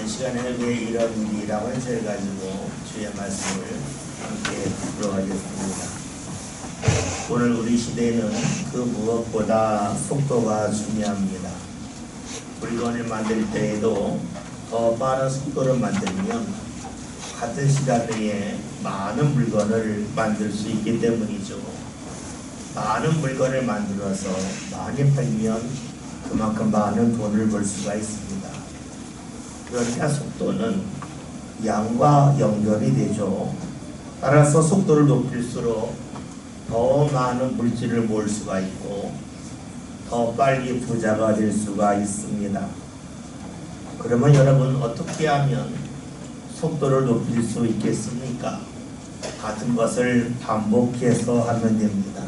시간에는 왜 이런 일이라고 해가지고 주의 말씀을 함께 들어가겠습니다. 오늘 우리 시대에는 그 무엇보다 속도가 중요합니다. 물건을 만들 때에도 더 빠른 속도를 만들면 같은 시간 내에 많은 물건을 만들 수 있기 때문이죠. 많은 물건을 만들어서 많이 팔면 그만큼 많은 돈을 벌 수가 있습니다. 그러니까 속도는 양과 연결이 되죠. 따라서 속도를 높일수록 더 많은 물질을 모을 수가 있고 더 빨리 부자가 될 수가 있습니다. 그러면 여러분 어떻게 하면 속도를 높일 수 있겠습니까? 같은 것을 반복해서 하면 됩니다.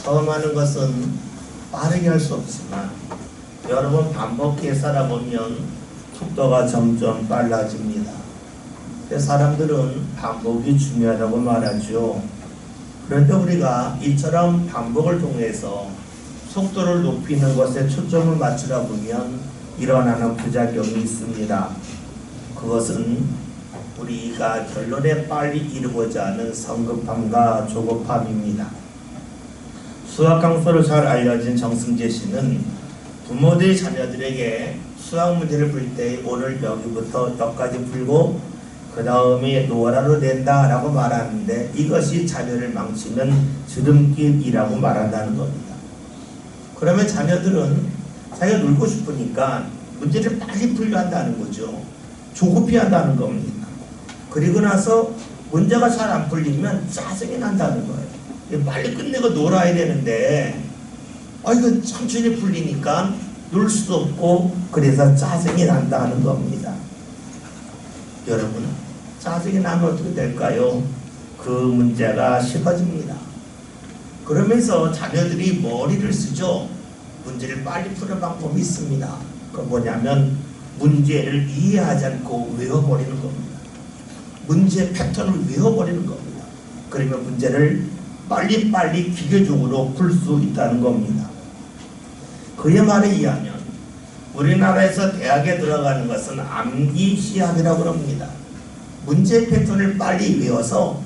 처음 하는 것은 빠르게 할 수 없지만 여러 번 반복해서 하다 보면 속도가 점점 빨라집니다. 사람들은 반복이 중요하다고 말하죠. 그런데 우리가 이처럼 반복을 통해서 속도를 높이는 것에 초점을 맞추다 보면 일어나는 부작용이 있습니다. 그것은 우리가 결론에 빨리 이르고자 하는 성급함과 조급함입니다. 수학 강사로 잘 알려진 정승재 씨는 부모들이 자녀들에게 수학 문제를 풀 때 오늘 여기부터 여기까지 풀고 그 다음에 노라로 낸다 라고 말하는데 이것이 자녀를 망치는 지름길이라고 말한다는 겁니다. 그러면 자녀들은 자기가 놀고 싶으니까 문제를 빨리 풀려 한다는 거죠. 조급해 한다는 겁니다. 그리고 나서 문제가 잘 안 풀리면 짜증이 난다는 거예요. 빨리 끝내고 놀아야 되는데 이거 천천히 풀리니까 놀 수도 없고 그래서 짜증이 난다는 겁니다. 여러분 짜증이 나면 어떻게 될까요? 그 문제가 쉬워집니다. 그러면서 자녀들이 머리를 쓰죠. 문제를 빨리 푸는 방법이 있습니다. 그건 뭐냐면 문제를 이해하지 않고 외워버리는 겁니다. 문제 패턴을 외워버리는 겁니다. 그러면 문제를 빨리빨리 기계적으로 풀 수 있다는 겁니다. 그의 말에 의하면 우리나라에서 대학에 들어가는 것은 암기 시합이라고 합니다. 문제 패턴을 빨리 외워서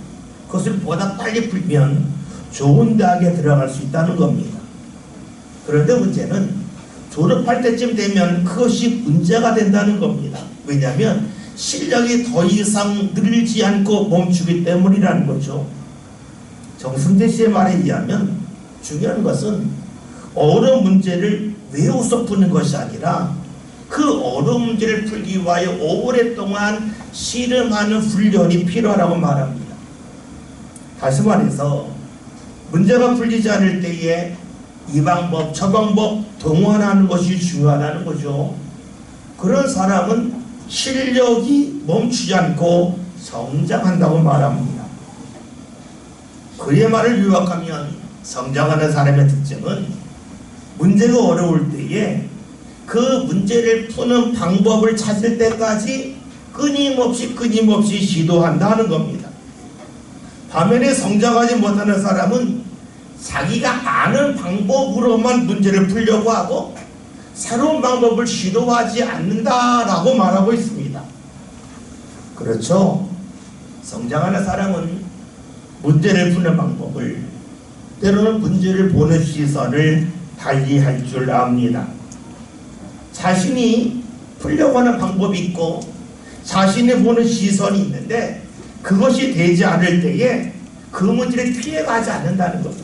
그것을 보다 빨리 풀면 좋은 대학에 들어갈 수 있다는 겁니다. 그런데 문제는 졸업할 때쯤 되면 그것이 문제가 된다는 겁니다. 왜냐하면 실력이 더 이상 늘지 않고 멈추기 때문이라는 거죠. 정승재 씨의 말에 의하면 중요한 것은 어려운 문제를 외워서 푸는 것이 아니라 그 어려운 문제를 풀기 위하여 오랫동안 씨름하는 훈련이 필요하다고 말합니다. 다시 말해서 문제가 풀리지 않을 때에 이 방법 저 방법 동원하는 것이 중요하다는 거죠. 그런 사람은 실력이 멈추지 않고 성장한다고 말합니다. 그의 말을 요약하면 성장하는 사람의 특징은 문제가 어려울 때에 그 문제를 푸는 방법을 찾을 때까지 끊임없이 시도한다는 겁니다. 반면에 성장하지 못하는 사람은 자기가 아는 방법으로만 문제를 풀려고 하고 새로운 방법을 시도하지 않는다라고 말하고 있습니다. 그렇죠? 성장하는 사람은 문제를 푸는 방법을 때로는 문제를 보는 시선을 달리할 줄 압니다. 자신이 풀려고 하는 방법이 있고 자신이 보는 시선이 있는데 그것이 되지 않을 때에 그 문제를 피해가지 않는다는 겁니다.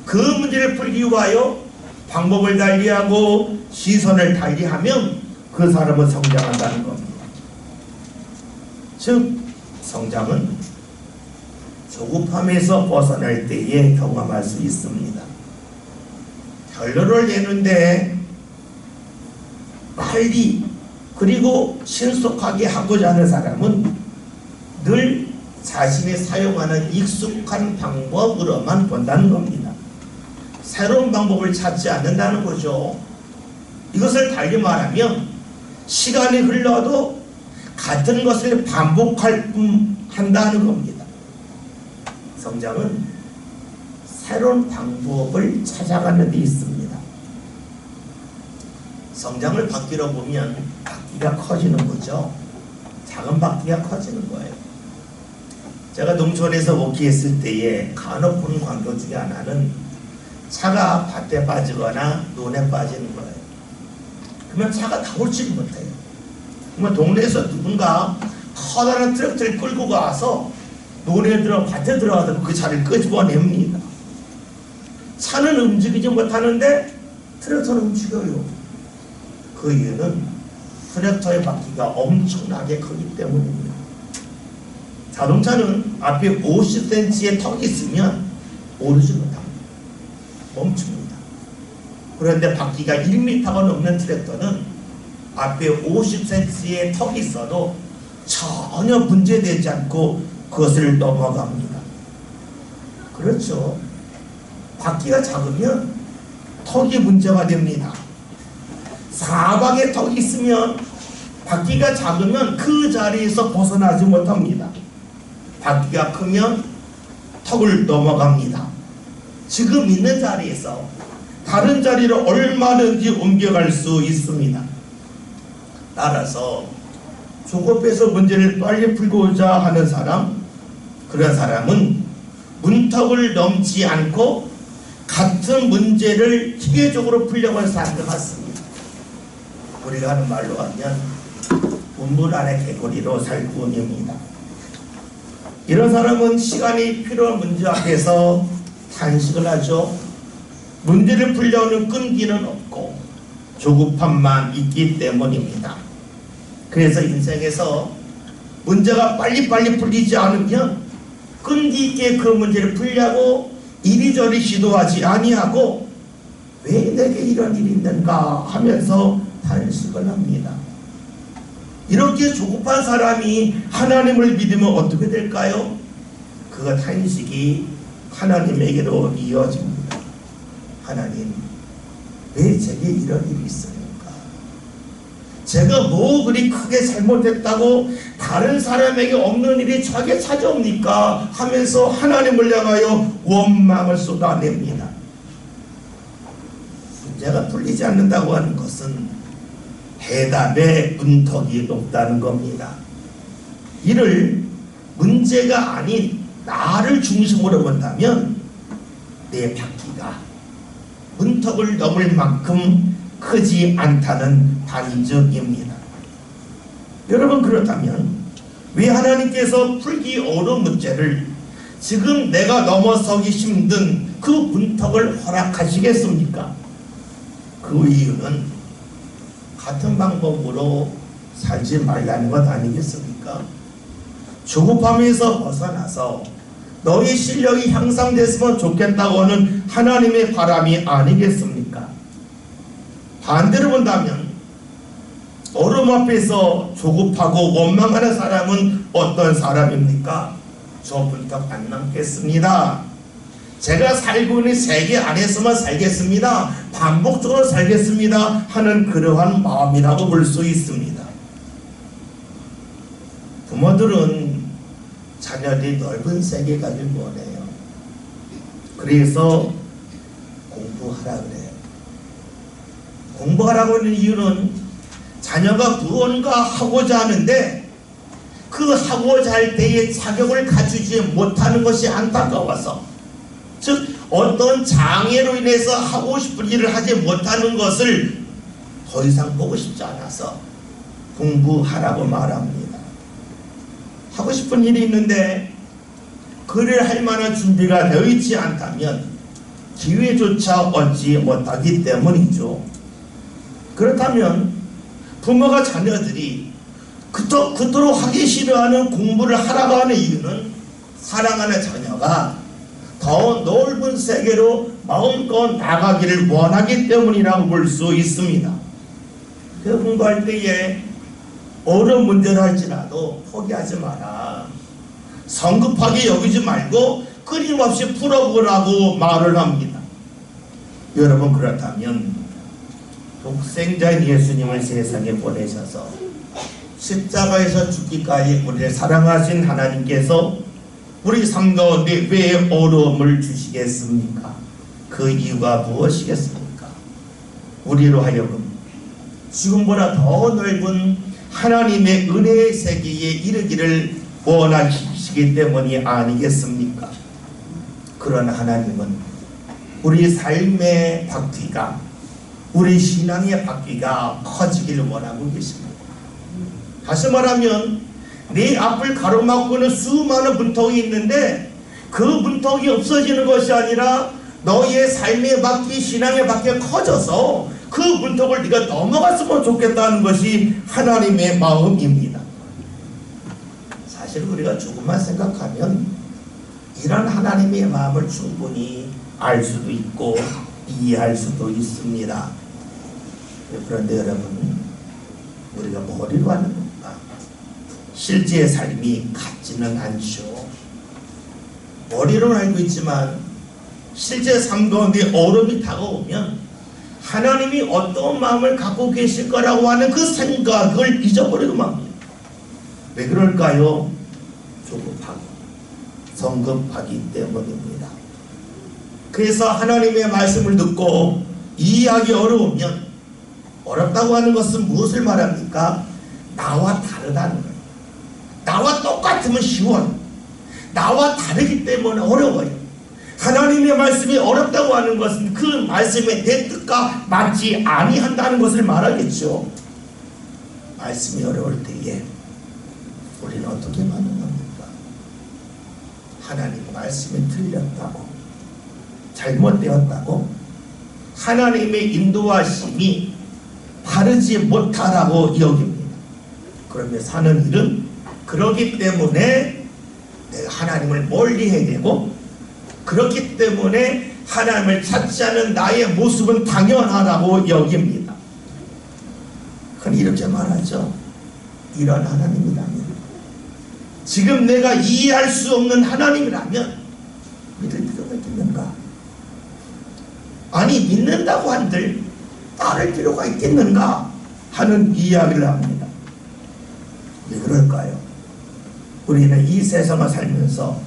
그 문제를 풀기 위하여 방법을 달리하고 시선을 달리하면 그 사람은 성장한다는 겁니다. 즉 성장은 조급함에서 벗어날 때에 경험할 수 있습니다. 결론을 내는데 빨리 그리고 신속하게 하고자 하는 사람은 늘 자신이 사용하는 익숙한 방법으로만 본다는 겁니다. 새로운 방법을 찾지 않는다는 거죠. 이것을 달리 말하면 시간이 흘러도 같은 것을 반복할 뿐 한다는 겁니다. 성장은 새로운 방법을 찾아가는 데 있습니다. 성장을 바뀌러 보면 바퀴가 커지는 거죠. 작은 바퀴가 커지는 거예요. 제가 농촌에서 목회했을 때에 간혹 보는 광경 중에 하나는 차가 밭에 빠지거나 논에 빠지는 거예요. 그러면 차가 나오질 못해요. 그러면 동네에서 누군가 커다란 트랙터를 끌고 가서 논에 밭에 들어가서 그 차를 끄집어냅니다. 차는 움직이지 못하는데 트랙터는 움직여요. 그 이유는 트랙터의 바퀴가 엄청나게 크기 때문입니다. 자동차는 앞에 50cm의 턱이 있으면 오르지 못합니다. 멈춥니다. 그런데 바퀴가 1m가 넘는 트랙터는 앞에 50cm의 턱이 있어도 전혀 문제되지 않고 그것을 넘어갑니다. 그렇죠. 바퀴가 작으면 턱이 문제가 됩니다. 사방에 턱이 있으면 바퀴가 작으면 그 자리에서 벗어나지 못합니다. 바퀴가 크면 턱을 넘어갑니다. 지금 있는 자리에서 다른 자리로 얼마든지 옮겨갈 수 있습니다. 따라서 조급해서 문제를 빨리 풀고자 하는 사람, 그런 사람은 문턱을 넘지 않고 같은 문제를 기계적으로 풀려고 해서 안 것 같습니다. 우리가 하는 말로 하면 문물 안에 개구리로 살뿐입니다. 이런 사람은 시간이 필요한 문제 앞에서 탄식을 하죠. 문제를 풀려는 끈기는 없고 조급함만 있기 때문입니다. 그래서 인생에서 문제가 빨리빨리 풀리지 않으면 끈기 있게 그 문제를 풀려고 이리저리 시도하지 아니하고 왜 내게 이런 일이 있는가 하면서 탄식을 합니다. 이렇게 조급한 사람이 하나님을 믿으면 어떻게 될까요? 그 탄식이 하나님에게로 이어집니다. 하나님, 왜 제게 이런 일이 있습니까? 제가 뭐 그리 크게 잘못했다고 다른 사람에게 없는 일이 저에게 찾아옵니까? 하면서 하나님을 향하여 원망을 쏟아냅니다. 문제가 풀리지 않는다고 하는 것은 해답의 문턱이 높다는 겁니다. 이를 문제가 아닌 나를 중심으로 본다면 내 바퀴가 문턱을 넘을 만큼 크지 않다는 반증입니다. 여러분, 그렇다면 왜 하나님께서 풀기 어려운 문제를 지금 내가 넘어서기 힘든 그 문턱을 허락하시겠습니까? 그 이유는 같은 방법으로 살지 말라는 것 아니겠습니까? 조급함에서 벗어나서 너희 실력이 향상됐으면 좋겠다고 하는 하나님의 바람이 아니겠습니까? 반대로 본다면 어려움 앞에서 조급하고 원망하는 사람은 어떤 사람입니까? 저 문턱 안 넘겠습니다. 제가 살고 있는 세계 안에서만 살겠습니다. 반복적으로 살겠습니다 하는 그러한 마음이라고 볼 수 있습니다. 부모들은 자녀들이 넓은 세계관을 원해요. 그래서 공부하라 그래요. 공부하라고 하는 이유는 자녀가 무언가 하고자 하는데 그 하고자 할 때의 자격을 갖추지 못하는 것이 안타까워서, 즉 어떤 장애로 인해서 하고 싶은 일을 하지 못하는 것을 더 이상 보고 싶지 않아서 공부하라고 말합니다. 하고 싶은 일이 있는데 그를 할 만한 준비가 되어 있지 않다면 기회조차 얻지 못하기 때문이죠. 그렇다면 부모가 자녀들이 그토록 하기 싫어하는 공부를 하라고 하는 이유는 사랑하는 자녀가 더 넓은 세계로 마음껏 나가기를 원하기 때문이라고 볼 수 있습니다. 그 공부할 때에 어려운 문제를 할지라도 포기하지 마라. 성급하게 여기지 말고 끊임없이 풀어보라고 말을 합니다. 여러분, 그렇다면 독생자인 예수님을 세상에 보내셔서 십자가에서 죽기까지 우리를 사랑하신 하나님께서 우리 삶 가운데 왜 어려움을 주시겠습니까? 그 이유가 무엇이겠습니까? 우리로 하여금 지금보다 더 넓은 하나님의 은혜의 세계에 이르기를 원하시기 때문이 아니겠습니까? 그런 하나님은 우리 삶의 바퀴가, 우리 신앙의 바퀴가 커지기를 원하고 계십니다. 다시 말하면 내 앞을 가로막고는 수많은 문턱이 있는데 그 문턱이 없어지는 것이 아니라 너의 삶의 바퀴, 신앙의 바퀴가 커져서 그 문턱을 네가 넘어갔으면 좋겠다는 것이 하나님의 마음입니다. 사실 우리가 조금만 생각하면 이런 하나님의 마음을 충분히 알 수도 있고 이해할 수도 있습니다. 그런데 여러분, 우리가 머리로 하는 것과 실제의 삶이 같지는 않죠. 머리로는 알고 있지만 실제 삶 가운데 어려움이 다가오면 하나님이 어떤 마음을 갖고 계실 거라고 하는 그 생각을 잊어버리고 맙니다. 왜 그럴까요? 조급하고 성급하기 때문입니다. 그래서 하나님의 말씀을 듣고 이해하기 어려우면, 어렵다고 하는 것은 무엇을 말합니까? 나와 다르다는 거예요. 나와 똑같으면 쉬워요. 나와 다르기 때문에 어려워요. 하나님의 말씀이 어렵다고 하는 것은 그 말씀의 내 뜻과 맞지 아니한다는 것을 말하겠죠. 말씀이 어려울 때에 우리는 어떻게 반응합니까? 하나님 말씀이 틀렸다고, 잘못되었다고, 하나님의 인도하심이 바르지 못하라고 여깁니다. 그러면 사는 일은 그렇기 때문에 내가 하나님을 멀리해야 되고, 그렇기 때문에 하나님을 찾지 않은 나의 모습은 당연하다고 여깁니다. 그럼 이렇게 말하죠. 이런 하나님이라면, 지금 내가 이해할 수 없는 하나님이라면 믿을 필요가 있겠는가? 아니, 믿는다고 한들 따를 필요가 있겠는가? 하는 이야기를 합니다. 왜 그럴까요? 우리는 이 세상을 살면서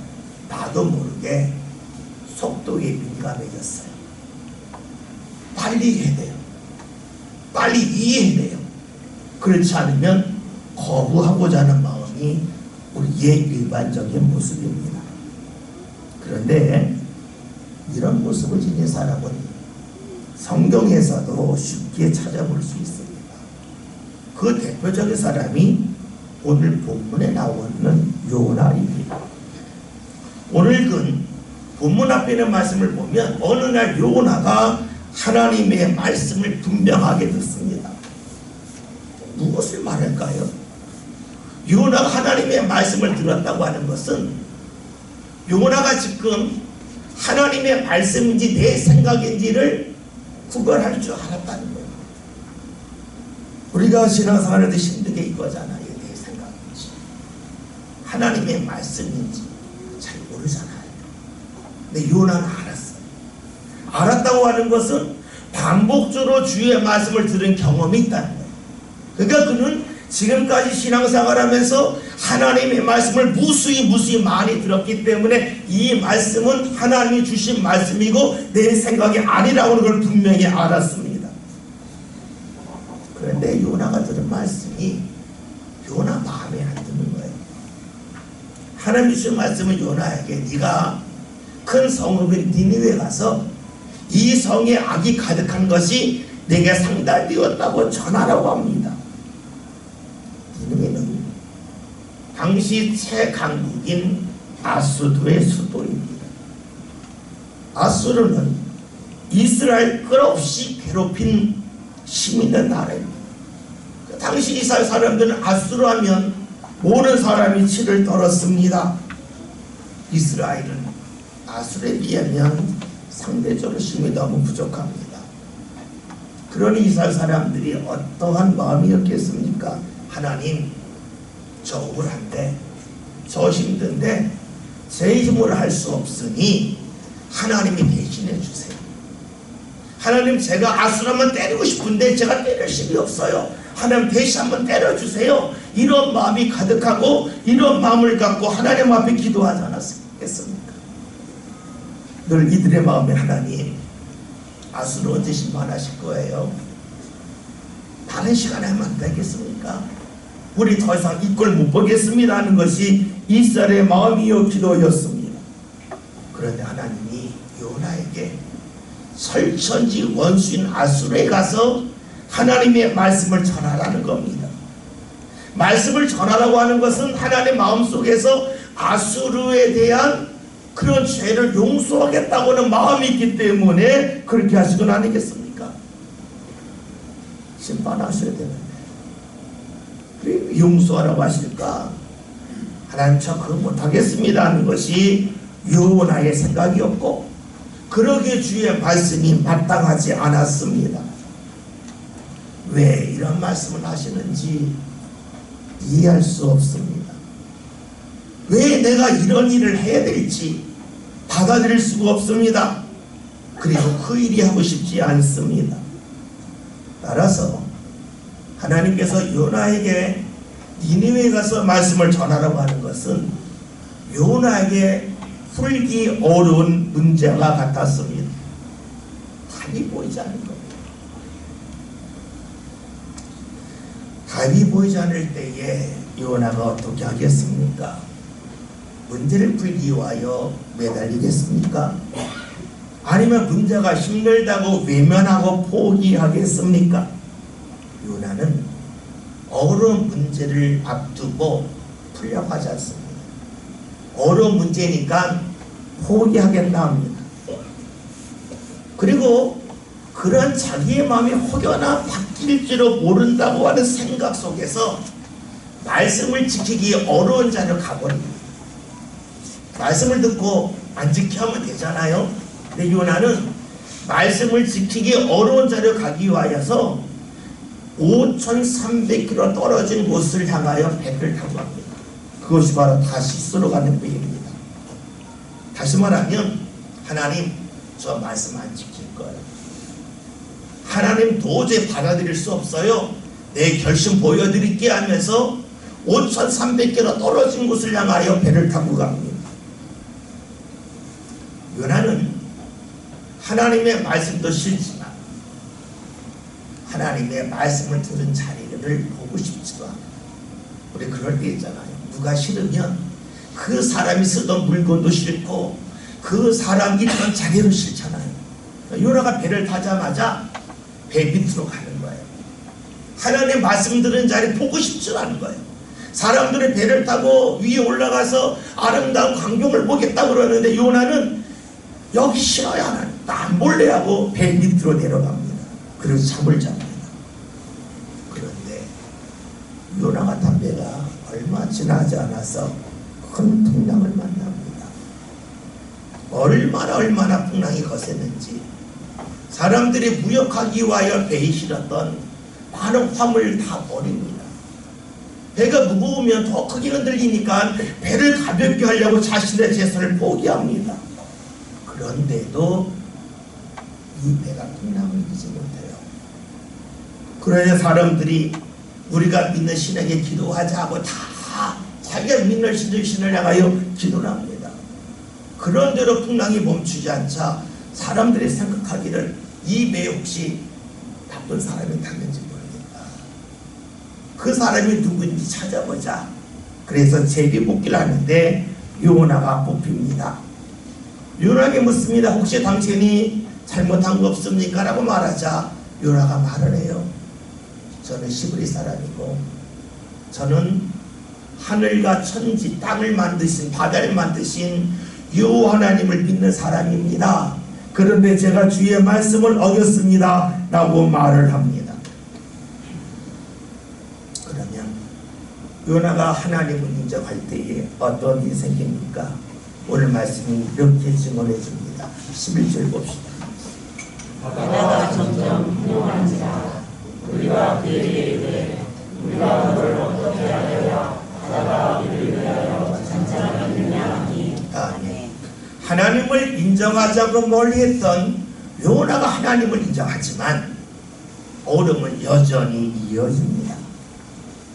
나도 모르게 속도에 민감해졌어요. 빨리 해야 돼요. 빨리 이해해야 돼요. 그렇지 않으면 거부하고자 하는 마음이 우리의 일반적인 모습입니다. 그런데 이런 모습을 지닌 사람은 성경에서도 쉽게 찾아볼 수 있습니다. 그 대표적인 사람이 오늘 본문에 나오는 요나입니다. 오늘 본문 앞에 있는 말씀을 보면 어느 날 요나가 하나님의 말씀을 분명하게 듣습니다. 무엇을 말할까요? 요나가 하나님의 말씀을 들었다고 하는 것은 요나가 지금 하나님의 말씀인지 내 생각인지를 구별할 줄 알았다는 거예요. 우리가 신앙생활할 때 힘든 게 이거잖아요. 내 생각인지 하나님의 말씀인지 잘 모르잖아요. 근데 요나는 알았어요. 알았다고 하는 것은 반복적으로 주의 말씀을 들은 경험이 있다는 거예요. 그러니까 그는 지금까지 신앙생활하면서 하나님의 말씀을 무수히 많이 들었기 때문에 이 말씀은 하나님이 주신 말씀이고 내 생각이 아니라고 하는 걸 분명히 알았습니다. 그런데 요나가 들은 말씀이 요나 마음에 안 드는 거예요. 하나님이 주신 말씀은 요나에게 네가 큰 성읍인 니느웨에 가서 이 성에 악이 가득한 것이 내게 상달되었다고 전하라고 합니다. 니느웨는 당시 최강국인 아수르의 수도입니다. 아수르는 이스라엘 끝없이 괴롭힌 힘 있는 나라입니다. 당시 이스라엘 사람들은 아수르 하면 모든 사람이 치를 떨었습니다. 이스라엘은 아수르에 비하면 상대적으로 힘이 너무 부족합니다. 그러니 이스라엘 사람들이 어떠한 마음이었겠습니까? 하나님, 저 억울한데, 저 힘든데 제 힘으로 할 수 없으니 하나님이 대신해 주세요. 하나님, 제가 아수르 한번 때리고 싶은데 제가 때릴 힘이 없어요. 하나님 대신 한번 때려주세요. 이런 마음이 가득하고 이런 마음을 갖고 하나님 앞에 기도하지 않았겠습니까? 늘 이들의 마음에 하나님, 아수르 언제 심판하실 거예요? 다른 시간에 하면 안 되겠습니까? 우리 더 이상 이 꼴 못 보겠습니다 하는 것이 이스라엘의 마음이요 기도였습니다. 그런데 하나님이 요나에게 설천지 원수인 아수르에 가서 하나님의 말씀을 전하라는 겁니다. 말씀을 전하라고 하는 것은 하나님의 마음속에서 아수르에 대한 그런 죄를 용서하겠다고 하는 마음이 있기 때문에 그렇게 하신 건 아니겠습니까? 심판하셔야 되는데 왜 용서하라고 하실까? 하나님 저 그거 못하겠습니다 하는 것이 요나의 생각이었고, 그러기에 주의 말씀이 마땅하지 않았습니다. 왜 이런 말씀을 하시는지 이해할 수 없습니다. 왜 내가 이런 일을 해야 될지 받아들일 수가 없습니다. 그리고 그 일이 하고 싶지 않습니다. 따라서 하나님께서 요나에게 니느웨에 가서 말씀을 전하라고 하는 것은 요나에게 풀기 어려운 문제가 같았습니다. 답이 보이지 않는 겁니다. 답이 보이지 않을 때에 요나가 어떻게 하겠습니까? 문제를 풀기 위하여 매달리겠습니까? 아니면 문제가 힘들다고 외면하고 포기하겠습니까? 요나는 어려운 문제를 앞두고 풀려고 하지 않습니다. 어려운 문제니까 포기하겠다 합니다. 그리고 그런 자기의 마음이 혹여나 바뀔지도 모른다고 하는 생각 속에서 말씀을 지키기 어려운 자를 가버립니다. 말씀을 듣고 안 지켜 하면 되잖아요. 근데 요나는 말씀을 지키기 어려운 자를 가기 위하여서 5,300km 떨어진 곳을 향하여 배를 타고 갑니다. 그것이 바로 다시스로 가는 배입니다. 다시 말하면 하나님 저 말씀 안 지킬 거예요. 하나님 도저히 받아들일 수 없어요. 내 결심 보여드릴게 하면서 5,300km 떨어진 곳을 향하여 배를 타고 갑니다. 요나는 하나님의 말씀도 싫지만 하나님의 말씀을 들은 자리를 보고 싶지도 않아요. 우리 그럴 때 있잖아요. 누가 싫으면 그 사람이 쓰던 물건도 싫고 그 사람이 있던 자리도 싫잖아요. 요나가 배를 타자마자 배 밑으로 가는 거예요. 하나님의 말씀 들은 자리 보고 싶지 않은 거예요. 사람들이 배를 타고 위에 올라가서 아름다운 광경을 보겠다고 그러는데 요나는 여기 싫어요. 하나님 나 안 볼래 하고 배 밑으로 내려갑니다. 그래서 잠을 잡니다. 그런데 요나 같은 배가 얼마 지나지 않아서 큰 풍랑을 만납니다. 얼마나 풍랑이 거셌는지 사람들이 무역하기 위하여 배에 실었던 많은 화물을 다 버립니다. 배가 무거우면 더 크게 흔들리니까 배를 가볍게 하려고 자신의 재산을 포기합니다. 그런데도 이 배가 풍랑을 이기지 못해요. 그러자 사람들이 우리가 믿는 신에게 기도하자고 다 자기가 믿는 신을 향하여 기도를 합니다. 그런대로 풍랑이 멈추지 않자 사람들이 생각하기를 이 배에 혹시 나쁜 사람이 탔는지 모르겠다. 그 사람이 누구인지 찾아보자. 그래서 제비뽑기를 하는데 요나가 뽑힙니다. 요나에게 묻습니다. 혹시 당신이 잘못한 거 없습니까? 라고 말하자 요나가 말을 해요. 저는 시브리 사람이고 저는 하늘과 천지 땅을 만드신 바다를 만드신 여호와 하나님을 믿는 사람입니다. 그런데 제가 주의 말씀을 어겼습니다 라고 말을 합니다. 그러면 요나가 하나님을 인정할 때에 어떤 일이 생깁니까? 오늘 말씀이 이렇게 증언해 줍니다. 11절 봅시다. 바다가 점점 흥룡한지라 우리가 그에게 이르되 우리가 그를 어떻게 하여야 바다가 우리를 위하여 잠잠하겠느냐 하니 아멘. 하나님을 인정하자고 멀리했던 요나가 하나님을 인정하지만 얼음은 여전히 이어집니다.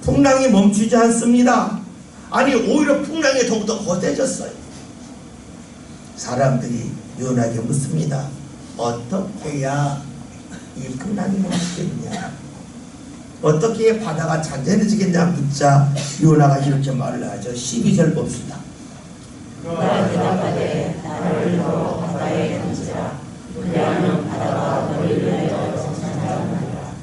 풍랑이 멈추지 않습니다. 아니 오히려 풍랑이 더욱더 거대해졌어요. 사람들이 요나에게 묻습니다. 어떻게 해야 이 풍랑이 멈추겠냐? 어떻게 바다가 잔잔해지겠냐 묻자 요나가 이렇게 말을 하죠. 12절 봅시다. 그가 대답하되 나를 들어 바다에 던지라. 그리하면 바다가 너희를 내어 잔잔하리라.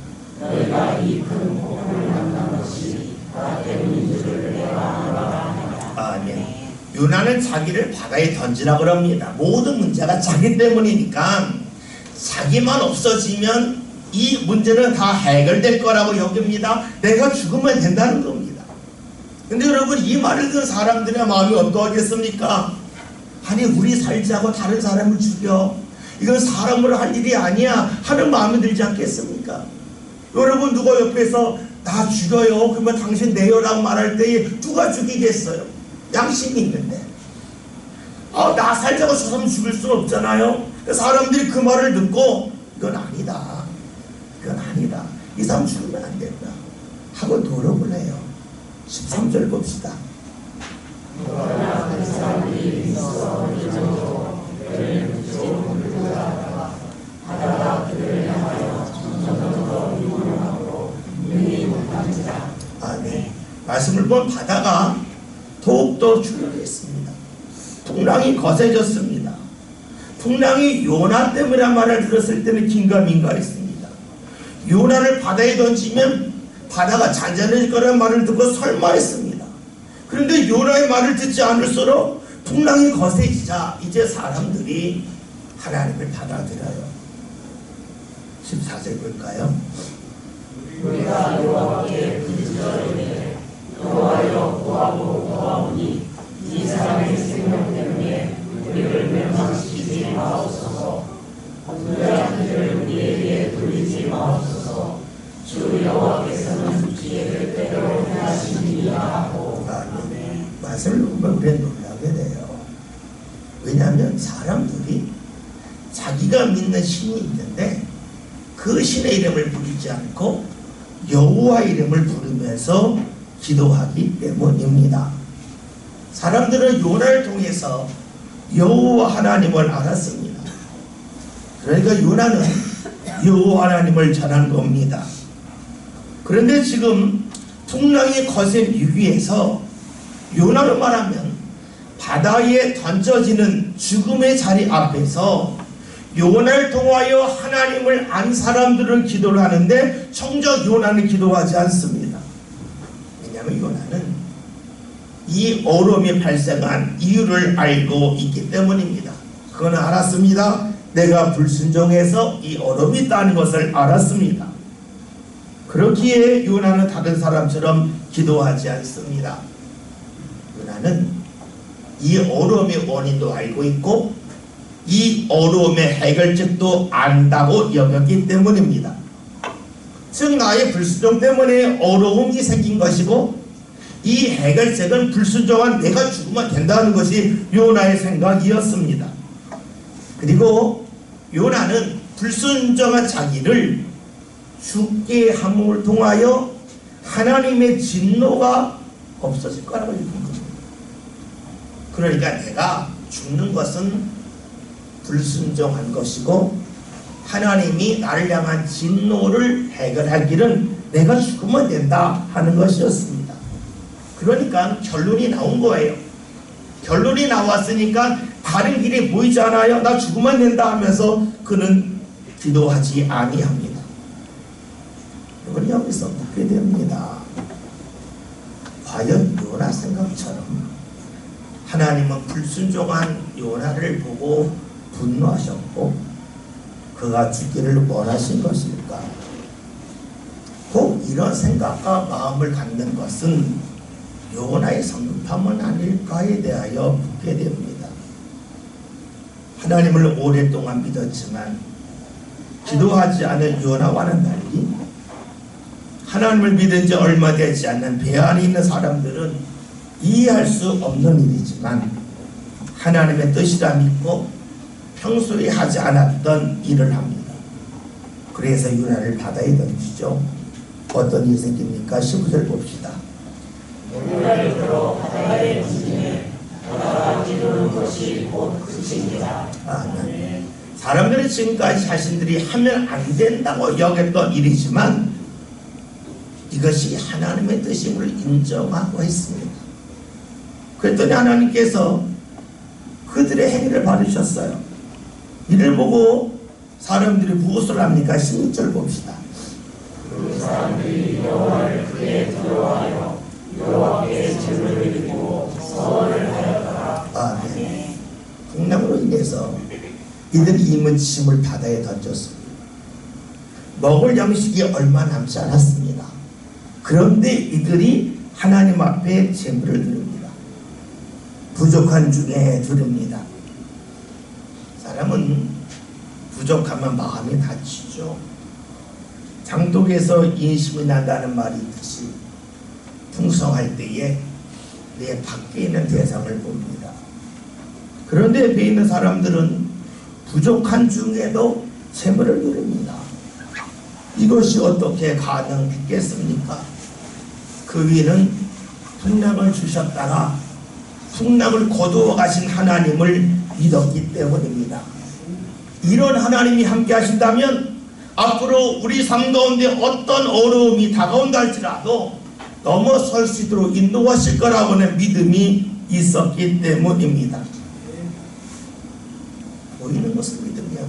너희가 이 큰 폭풍을 만난 것이 나 때문인 줄을 내가 알아라 하니라. 아멘. 요나는 자기를 바다에 던지라 그럽니다. 모든 문제가 자기 때문이니까 자기만 없어지면 이 문제는 다 해결될 거라고 여깁니다. 내가 죽으면 된다는 겁니다. 근데 여러분, 이 말을 듣는 사람들의 마음이 어떠하겠습니까? 아니, 우리 살자고 다른 사람을 죽여, 이건 사람으로 할 일이 아니야 하는 마음이 들지 않겠습니까? 여러분, 누가 옆에서 나 죽여요 그러면 당신 내요라고 말할 때에 누가 죽이겠어요? 양심이 있는데. 나 살자고 저 사람 죽일 수는 없잖아요. 사람들이 그 말을 듣고 이건 아니다, 이건 아니다, 이 사람 죽으면 안 된다 하고 노력을 해요. 13절 봅시다. 그러나 그 사람들이 있어 이정도 그를 붙이고 불러다가 바다가 그를 향하여 점점 더 위험하고 눈이 못한지라. 아멘. 말씀을 보면 바다가 더욱더 출렁했습니다. 풍랑이 거세졌습니다. 풍랑이 요나 때문이란 말을 들었을 때는 긴가민가했습니다. 요나를 바다에 던지면 바다가 잔잔해질 거라는 말을 듣고 설마했습니다. 그런데 요나의 말을 듣지 않을수록 풍랑이 거세지자 이제 사람들이 하나님을 받아들여요. 14절 볼까요? 우리가 여호와께 부르짖으되 여호와여 구하오니 이 사람의 생명 때문에 우리를 멸망시키지 마옵소서. 우리를 우리에게 돌리지 마옵소서. 주 여호와께서는 기회를 때로 행하시니라 하고. 아멘. 말씀을 보면 우리는 놀라게 돼요. 왜냐하면 사람들이 자기가 믿는 신이 있는데 그 신의 이름을 부르지 않고 여호와 이름을 부르면서 기도하기 때문입니다. 사람들은 요나를 통해서 여호와 하나님을 알았습니다. 그러니까 요나는 여호와 하나님을 전한 겁니다. 그런데 지금 풍랑이 거센 위기에서 요나로 말하면 바다에 던져지는 죽음의 자리 앞에서 요나를 통하여 하나님을 안 사람들은 기도를 하는데 정작 요나는 기도하지 않습니다. 왜냐하면 요나는 이 어려움이 발생한 이유를 알고 있기 때문입니다. 그거는 알았습니다. 내가 불순종해서 이 어려움이 있다는 것을 알았습니다. 그렇기에 요나는 다른 사람처럼 기도하지 않습니다. 요나는 이 어려움의 원인도 알고 있고 이 어려움의 해결책도 안다고 여겼기 때문입니다. 즉 나의 불순종 때문에 어려움이 생긴 것이고 이 해결책은 불순종한 내가 죽으면 된다는 것이 요나의 생각이었습니다. 그리고 요나는 불순종한 자기를 죽게 함을 통하여 하나님의 진노가 없어질 거라고 여긴 겁니다. 그러니까 내가 죽는 것은 불순종한 것이고 하나님이 나를 향한 진노를 해결할 길은 내가 죽으면 된다 하는 것이었습니다. 그러니까 결론이 나온 거예요. 결론이 나왔으니까 다른 길이 보이지 않아요. 나 죽으면 된다 하면서 그는 기도하지 아니합니다. 이걸 여기서 묻게 됩니다. 과연 요나 생각처럼 하나님은 불순종한 요나를 보고 분노하셨고 그가 죽기를 원하신 것일까? 꼭 이런 생각과 마음을 갖는 것은 요나의 성급함은 아닐까에 대하여 묻게 됩니다. 하나님을 오랫동안 믿었지만 기도하지 않은 요나와는 달리 하나님을 믿은 지 얼마 되지 않는 배 안에 있는 사람들은 이해할 수 없는 일이지만 하나님의 뜻이라 믿고 평소에 하지 않았던 일을 합니다. 그래서 요나를 바다에 던지죠. 어떤 일이 생깁니까? 19절 봅시다. 요나를 들어 바다에 던지매 바다가 기도는 것이 곧 그치니라. 아멘. 사람들은 지금까지 자신들이 하면 안 된다고 여겼던 일이지만 이것이 하나님의 뜻임을 인정하고 했습니다. 그랬더니 하나님께서 그들의 행위를 받으셨어요. 이를 보고 사람들이 무엇을 합니까? 16절 봅시다. 그 사람들이 여호와를 크게 두려워하여 여호와께 제물을 드리고 서원을 하였더라. 네. 풍랑으로 인해서 이들이 임은 짐을 바다에 던졌습니다. 먹을 양식이 얼마 남지 않았습니다. 그런데 이들이 하나님 앞에 제물을 드립니다. 부족한 중에 드립니다. 사람은 부족하면 마음이 다치죠. 장독에서 인심이 난다는 말이 있듯이 풍성할 때에 내 밖에 있는 대상을 봅니다. 그런데 옆에 있는 사람들은 부족한 중에도 재물을 드립니다. 이것이 어떻게 가능했겠습니까? 그 위는 풍랑을 주셨다가 풍랑을 거두어 가신 하나님을 믿었기 때문입니다. 이런 하나님이 함께 하신다면 앞으로 우리 삶 가운데 어떤 어려움이 다가온다 할지라도 넘어설 수 있도록 인도하실 거라고는 믿음이 있었기 때문입니다. 보이는 것을 믿으면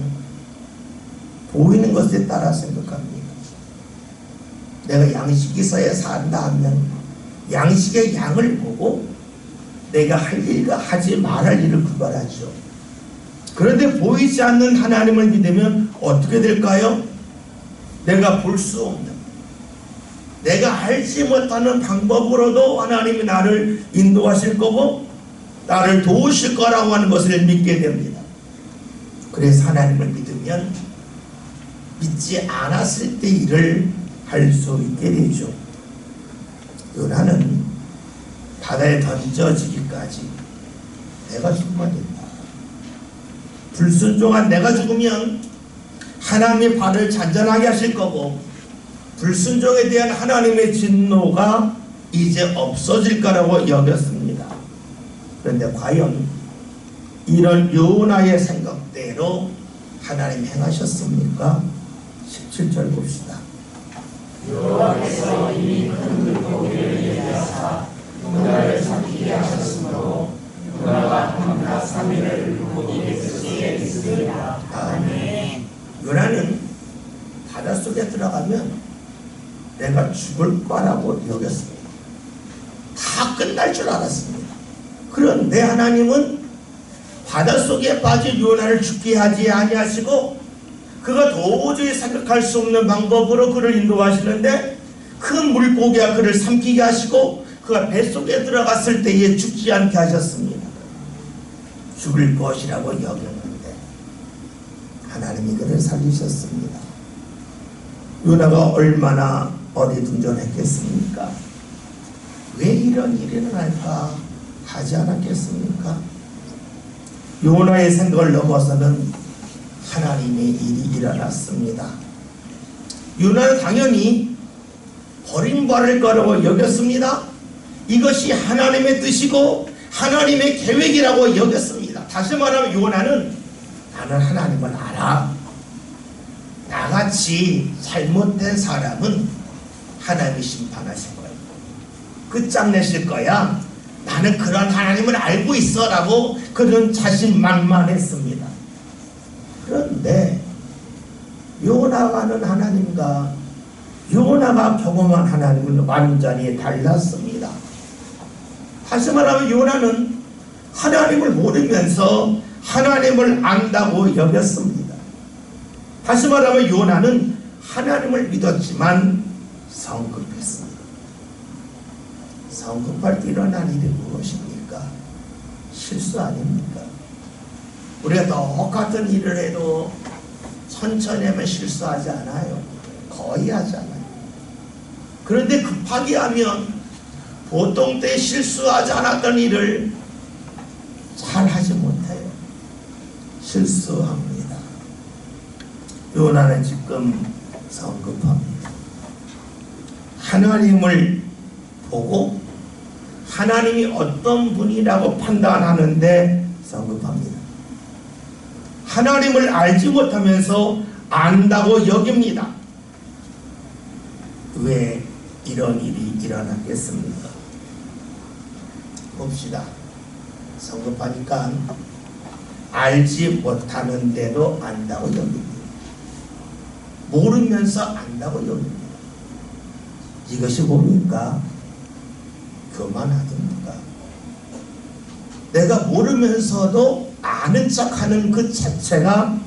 보이는 것에 따라 생각합니다. 내가 양식이 있어야 산다 하면 양식의 양을 보고 내가 할 일과 하지 말할 일을 구별하죠. 그런데 보이지 않는 하나님을 믿으면 어떻게 될까요? 내가 볼 수 없는, 내가 알지 못하는 방법으로도 하나님이 나를 인도하실 거고 나를 도우실 거라고 하는 것을 믿게 됩니다. 그래서 하나님을 믿으면 믿지 않았을 때 일을 할 수 있게 되죠. 요나는 바다에 던져지기까지 내가 죽으면 된다. 불순종한 내가 죽으면 하나님의 발을 잔잔하게 하실 거고 불순종에 대한 하나님의 진노가 이제 없어질 거라고 여겼습니다. 그런데 과연 이런 요나의 생각대로 하나님 행하셨습니까? 17절 봅시다. 여호와께서 이미 큰 물고기를 예비하사 요나를 삼키게 하셨으므로 요나가 밤낮 3일을 물고기 뱃속에 있으리라. 아멘. 요나는 바닷속에 들어가면 내가 죽을 거라고 여겼습니다. 다 끝날 줄 알았습니다. 그런데 하나님은 바닷속에 빠진 요나를 죽게 하지 아니하시고 그가 도저히 생각할 수 없는 방법으로 그를 인도하시는데 큰 물고기가 그를 삼키게 하시고 그가 뱃속에 들어갔을 때에 죽지 않게 하셨습니다. 죽을 것이라고 여겼는데 하나님이 그를 살리셨습니다. 요나가 얼마나 어리둥절했겠습니까? 왜 이런 일이 일어날까 하지 않았겠습니까? 요나의 생각을 넘어서는 하나님의 일이 일어났습니다. 요나는 당연히 버림받을 거라고 여겼습니다. 이것이 하나님의 뜻이고 하나님의 계획이라고 여겼습니다. 다시 말하면 요나는 나는 하나님을 알아. 나같이 잘못된 사람은 하나님이 심판하실 거야. 끝장내실 거야. 나는 그런 하나님을 알고 있어 라고 그는 자신만만했습니다. 그런데 요나가는 하나님과 요나가 경험한 하나님은 완전히 달랐습니다. 다시 말하면 요나는 하나님을 모르면서 하나님을 안다고 여겼습니다. 다시 말하면 요나는 하나님을 믿었지만 성급했습니다. 성급할 때 일어난 일이 무엇입니까? 실수 아닙니까? 우리가 똑같은 일을 해도 천천히 하면 실수하지 않아요. 거의 하지 않아요. 그런데 급하게 하면 보통 때 실수하지 않았던 일을 잘 하지 못해요. 실수합니다. 요나는 지금 성급합니다. 하나님을 보고 하나님이 어떤 분이라고 판단하는데 성급합니다. 하나님을 알지 못하면서 안다고 여깁니다. 왜 이런 일이 일어나겠습니까? 봅시다. 성급하니까 알지 못하는데도 안다고 여깁니다. 모르면서 안다고 여깁니다. 이것이 뭡니까? 교만 아닙니까? 내가 모르면서도 아는 척하는 그 자체가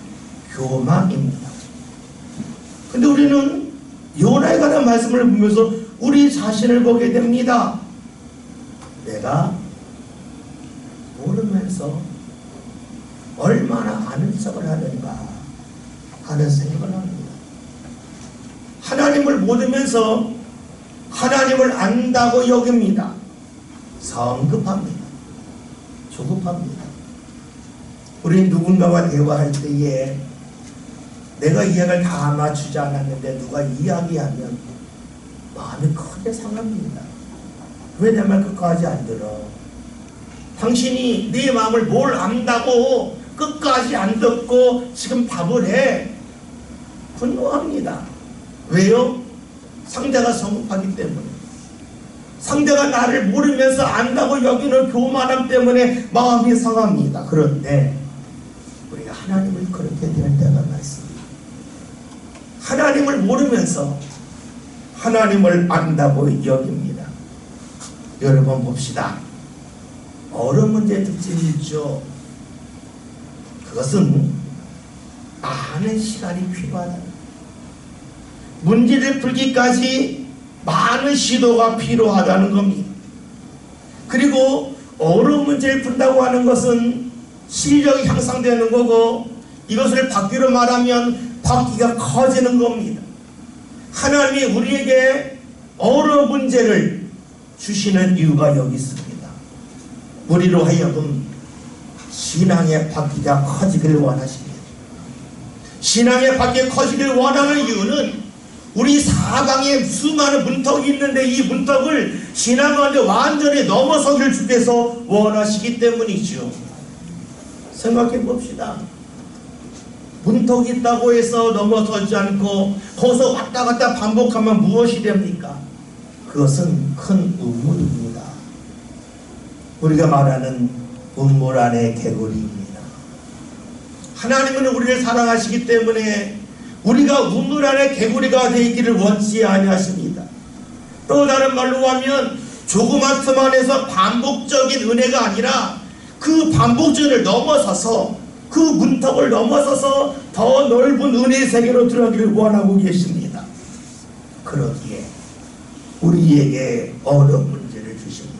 교만입니다. 근데 우리는 요나에 관한 말씀을 보면서 우리 자신을 보게 됩니다. 내가 모르면서 얼마나 아는 척을 하는가 하는 생각을 합니다. 하나님을 모르면서 하나님을 안다고 여깁니다. 성급합니다. 조급합니다. 우리 누군가와 대화할 때에 내가 이야기를 다 맞추지 않았는데 누가 이야기하면 마음이 크게 상합니다. 왜 내 말 끝까지 안 들어? 당신이 네 마음을 뭘 안다고 끝까지 안 듣고 지금 답을 해? 분노합니다. 왜요? 상대가 성급하기 때문에. 상대가 나를 모르면서 안다고 여기는 교만함 때문에 마음이 상합니다. 그런데 우리가 하나님을 그렇게 될 때가 많습니다. 하나님을 모르면서 하나님을 안다고 여깁니다. 여러분 봅시다. 어려운 문제의 특징이 있죠. 그것은 많은 시간이 필요하다. 문제를 풀기까지 많은 시도가 필요하다는 겁니다. 그리고 어려운 문제를 푼다고 하는 것은 실력이 향상되는 거고 이것을 바퀴로 말하면 바퀴가 커지는 겁니다. 하나님이 우리에게 어려운 문제를 주시는 이유가 여기 있습니다. 우리로 하여금 신앙의 바퀴가 커지기를 원하십니다. 신앙의 바퀴가 커지기를 원하는 이유는 우리 사방에 수많은 문턱이 있는데 이 문턱을 신앙 가운데 완전히 넘어서기를 주께서 원하시기 때문이죠. 생각해 봅시다. 문턱이 있다고 해서 넘어서지 않고 거기서 왔다 갔다 반복하면 무엇이 됩니까? 그것은 큰 우물입니다. 우리가 말하는 우물 안의 개구리입니다. 하나님은 우리를 사랑하시기 때문에 우리가 우물 안의 개구리가 되기를 원치 아니하십니다. 또 다른 말로 하면 조그만 틈 안에서 반복적인 은혜가 아니라 그 반복적을 넘어서서 그 문턱을 넘어서서 더 넓은 은혜의 세계로 들어가기를 원하고 계십니다. 그러기에 우리에게 어려운 문제를 주십니다.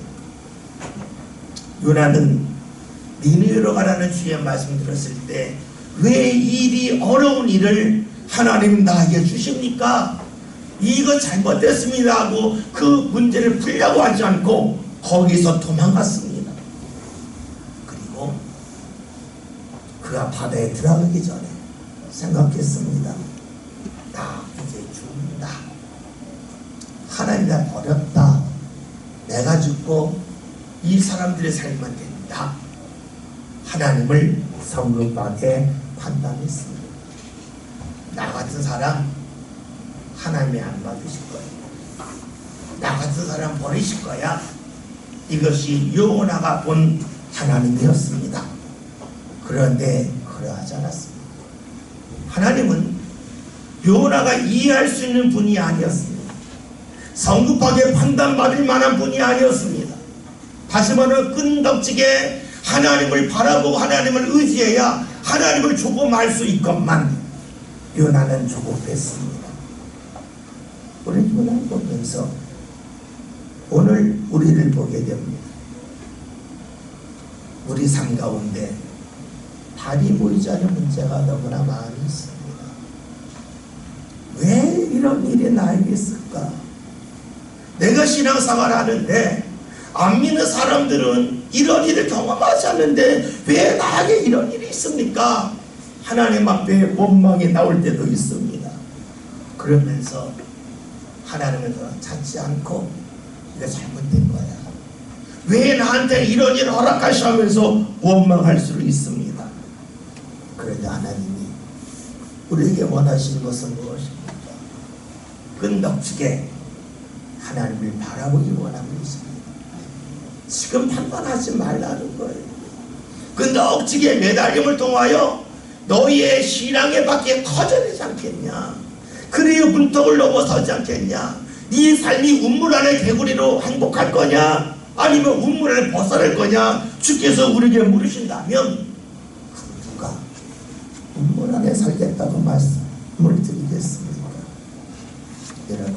요나는 니느웨로 가라는 주의 말씀 들었을 때 왜 일이 어려운 일을 하나님 나에게 주십니까? 이거 잘못됐습니다 하고 그 문제를 풀려고 하지 않고 거기서 도망갔습니다. 그리고 그가 바다에 들어가기 전에 생각했습니다. 나 이제 죽는다. 하나님 나 버렸다. 내가 죽고 이 사람들의 살면 된다. 하나님을 성급하게 판단했습니다. 나 같은 사람 하나님이 안 받으실 거야. 나 같은 사람 버리실 거야. 이것이 요나가 본 하나님이었습니다. 그런데 그러하지 않았습니다. 하나님은 요나가 이해할 수 있는 분이 아니었습니다. 성급하게 판단받을 만한 분이 아니었습니다. 다시 말하면 끈덕지게 하나님을 바라보고 하나님을 의지해야 하나님을 조금할 수 있건만 요나는 조급했습니다. 우리 요나를 보면서 오늘 우리를 보게 됩니다. 우리 삶 가운데 답이 보이지 않는 문제가 너무나 많이 있습니다. 왜 이런 일이 나에게 있을까? 내가 신앙생활을 하는데 안 믿는 사람들은 이런 일을 경험하지 않는데 왜 나에게 이런 일이 있습니까? 하나님 앞에 원망이 나올 때도 있습니다. 그러면서 하나님을 찾지 않고 이거 잘못된 거야. 왜 나한테 이런 일을 허락하시면서 원망할 수 있습니다. 그런데 하나님이 우리에게 원하시는 것은 무엇입니까? 끈덕지게 하나님을 바라보기 원하고 있습니다. 지금 판단하지 말라는 거예요. 그 넉지게 매달림을 통하여 너희의 신앙의 밖에 커져내지 않겠냐? 그래야 문턱을 넘어서지 않겠냐? 네 삶이 운물 안의 개구리로 행복할 거냐? 아니면 운물을 벗어날 거냐? 주께서 우리에게 물으신다면 그 누가 운물 안에 살겠다고 말씀을 드리겠습니까? 여러분,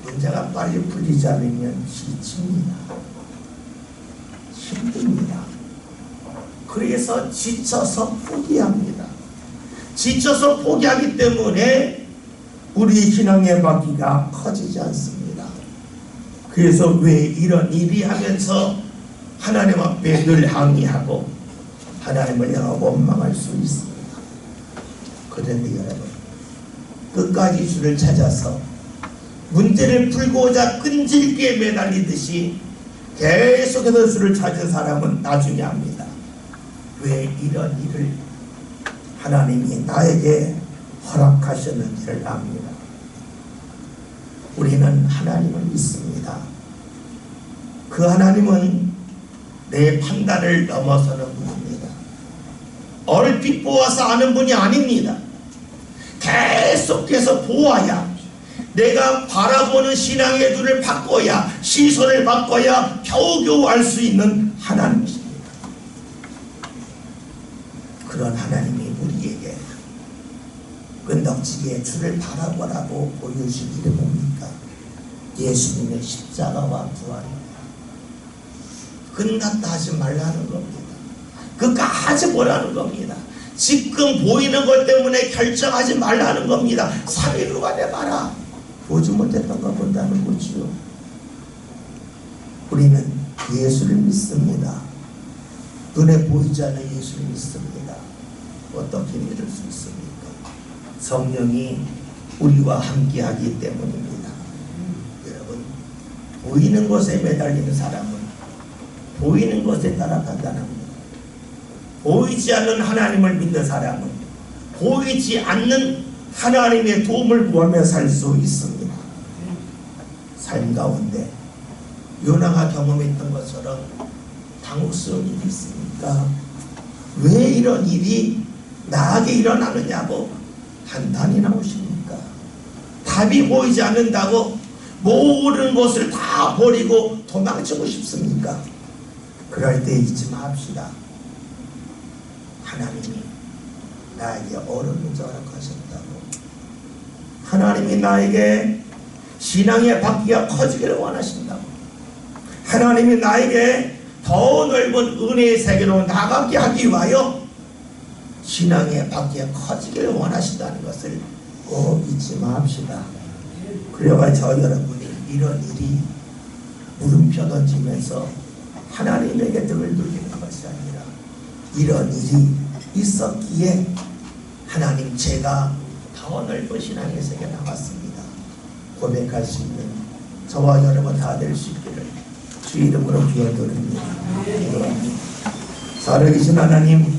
문제가 빨리 풀리지 않으면 지칩니다. 힘듭니다. 그래서 지쳐서 포기합니다. 지쳐서 포기하기 때문에 우리 신앙의 바퀴가 커지지 않습니다. 그래서 왜 이런 일이 하면서 하나님 앞에 늘 항의하고 하나님을 향하고 원망할 수 있습니다. 그런데 여러분, 끝까지 주를 찾아서 문제를 풀고자 끈질기게 매달리듯이 계속해서 주를 찾은 사람은 나중에 합니다. 왜 이런 일을 하나님이 나에게 허락하셨는지를 압니다. 우리는 하나님을 믿습니다. 그 하나님은 내 판단을 넘어서는 분입니다. 얼핏 보아서 아는 분이 아닙니다. 계속해서 보아야, 내가 바라보는 신앙의 눈을 바꿔야, 시선을 바꿔야 겨우겨우 알 수 있는 하나님이십니다. 그런 하나님이 우리에게 끈덕지게 주를 바라보라고 보여주신 일이 뭡니까? 예수님의 십자가와 부활입니다. 끝났다 하지 말라는 겁니다. 끝까지 보라는 겁니다. 지금 보이는 것 때문에 결정하지 말라는 겁니다. 3일 후가 돼봐라. 보지 못했던 거 본다는 거지요. 우리는 예수를 믿습니다. 눈에 보이지 않는 예수를 믿습니다. 어떻게 믿을 수 있습니까? 성령이 우리와 함께하기 때문입니다. 여러분, 보이는 것에 매달리는 사람은 보이는 것에 따라간다는 겁니다. 보이지 않는 하나님을 믿는 사람은 보이지 않는 하나님의 도움을 구하며 살 수 있습니다. 삶 가운데 요나가 경험했던 것처럼 당혹스러운 일이 있습니까? 왜 이런 일이 나에게 일어나느냐고 한탄이 나오십니까? 답이 보이지 않는다고 모든 것을 다 버리고 도망치고 싶습니까? 그럴 때 잊지 맙시다. 하나님이 나에게 어려운 문제 허락하셨다고, 하나님이 나에게 신앙의 바퀴가 커지기를 원하신다고, 하나님이 나에게 더 넓은 은혜의 세계로 나가게 하기 위하여 신앙의 바퀴가 커지기를 원하신다는 것을 꼭 잊지 맙시다. 그래야 저 여러분이 이런 일이 물음표 던지면서 하나님에게 등을 돌리는 것이 아니라 이런 일이 있었기에 하나님, 제가 더 넓은 신앙의 세계에 나갔습니다, 고백할 수 있는 저와 여러분 다 될 수 있기를 주 이름으로 기도드립니다. 살아계신 하나님,